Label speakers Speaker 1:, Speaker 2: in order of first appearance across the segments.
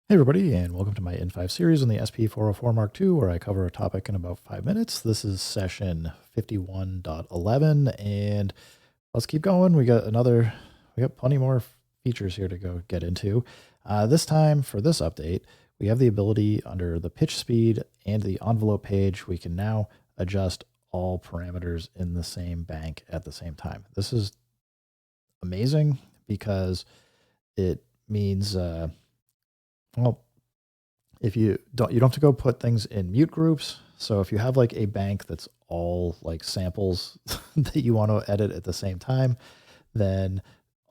Speaker 1: Hey everybody, and welcome to my N5 series on the SP404 Mark II, where I cover a topic in about 5 minutes. This is session 51.11, and let's keep going. We got plenty more features here to go get into. This time, for this update, we have the ability under the pitch speed and the envelope page, we can now adjust all parameters in the same bank at the same time. This is amazing because it means, well, if you don't have to go put things in mute groups. So if you have like a bank that's all like samples that you want to edit at the same time, then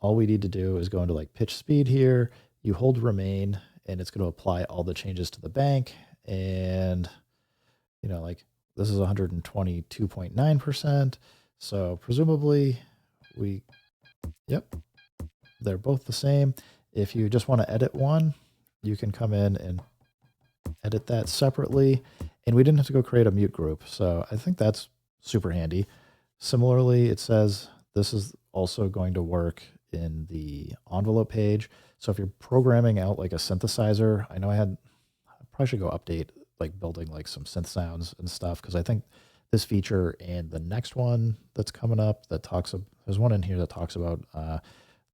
Speaker 1: all we need to do is go into like pitch speed here. You hold remain and it's going to apply all the changes to the bank. And like this is 122.9%. So presumably they're both the same. If you just want to edit one, you can come in and edit that separately, and we didn't have to go create a mute group. So I think that's super handy. Similarly, it says this is also going to work in the envelope page. So if you're programming out like a synthesizer, I know I probably should go update like building like some synth sounds and stuff, because I think this feature and the next one that's coming up that there's one in here that talks about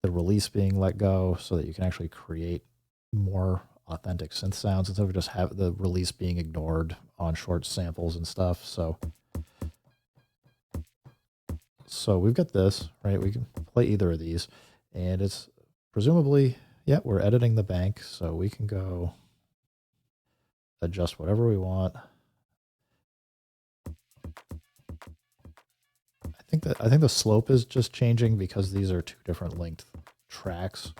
Speaker 1: the release being let go so that you can actually create more authentic synth sounds instead of just have the release being ignored on short samples and stuff. So we've got this, right? We can play either of these, and it's presumably, we're editing the bank, so we can go adjust whatever we want. I think the slope is just changing because these are two different length tracks,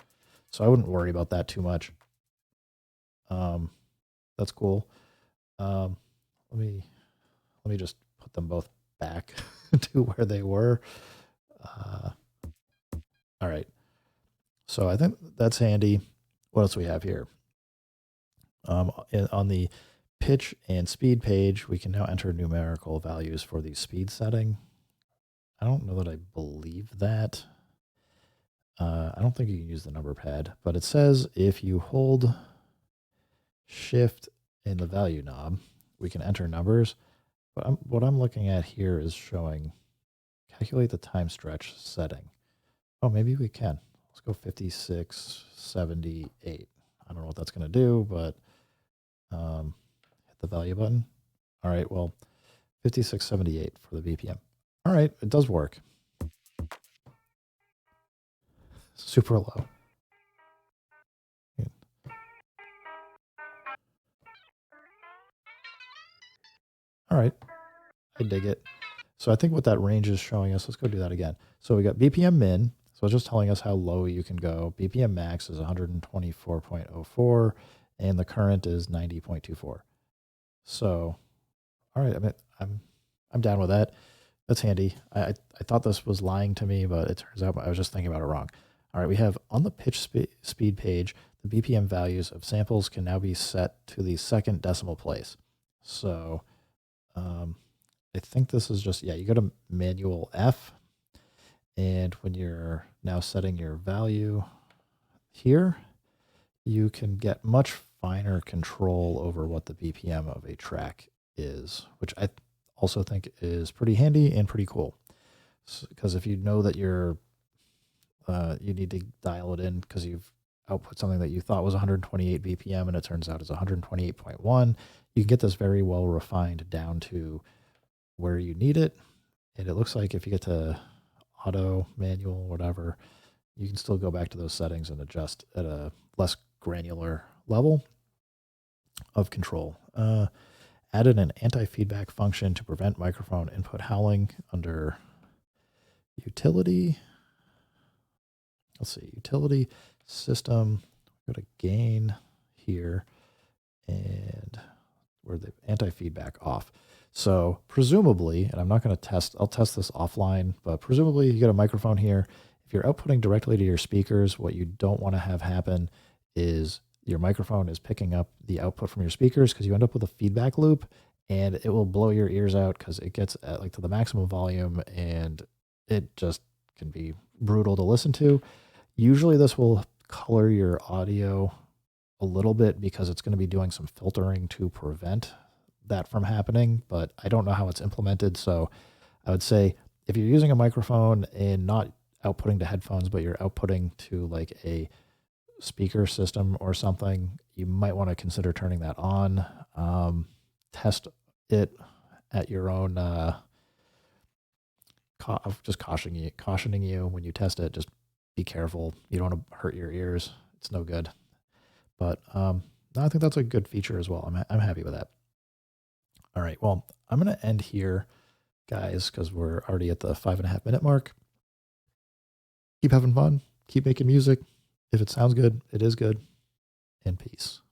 Speaker 1: so I wouldn't worry about that too much. That's cool. Let me just put them both back to where they were. All right. So I think that's handy. What else do we have here? On the pitch and speed page, we can now enter numerical values for the speed setting. I don't know that I believe that. I don't think you can use the number pad, but it says if you hold shift in the value knob, we can enter numbers. But what I'm looking at here is showing calculate the time stretch setting. Oh, maybe we can. Let's go 5678. I don't know what that's going to do, but hit the value button. All right, well, 5678 for the BPM. All right, it does work. Super low. All right, I dig it. So I think what that range is showing us, let's go do that again. So we got BPM min, so it's just telling us how low you can go. BPM max is 124.04, and the current is 90.24. So, all right, I'm down with that. That's handy. I thought this was lying to me, but it turns out I was just thinking about it wrong. All right, we have on the pitch speed page, the BPM values of samples can now be set to the second decimal place. So I think this is just, you go to manual F, and when you're now setting your value here, you can get much finer control over what the BPM of a track is, which I also think is pretty handy and pretty cool. Because if you know that you need to dial it in because you've output something that you thought was 128 BPM and it turns out it's 128.1, you can get this very well refined down to where you need it. And it looks like if you get to auto, manual, whatever, you can still go back to those settings and adjust at a less granular level of control. Added an anti-feedback function to prevent microphone input howling under utility. Let's see, utility system, go to gain here, and where the anti-feedback off. So presumably, and I'm not going to test, I'll test this offline, but presumably you get a microphone here. If you're outputting directly to your speakers, what you don't want to have happen is your microphone is picking up the output from your speakers, because you end up with a feedback loop and it will blow your ears out because it gets at like to the maximum volume and it just can be brutal to listen to. Usually this will color your audio a little bit because it's going to be doing some filtering to prevent that from happening, but I don't know how it's implemented. So I would say if you're using a microphone and not outputting to headphones, but you're outputting to like a speaker system or something, you might want to consider turning that on. Test it at your own, just cautioning you when you test it, just be careful. You don't want to hurt your ears. It's no good. But no, I think that's a good feature as well. I'm happy with that. All right, well, I'm going to end here, guys, because we're already at the 5.5 minute mark. Keep having fun. Keep making music. If it sounds good, it is good. And peace.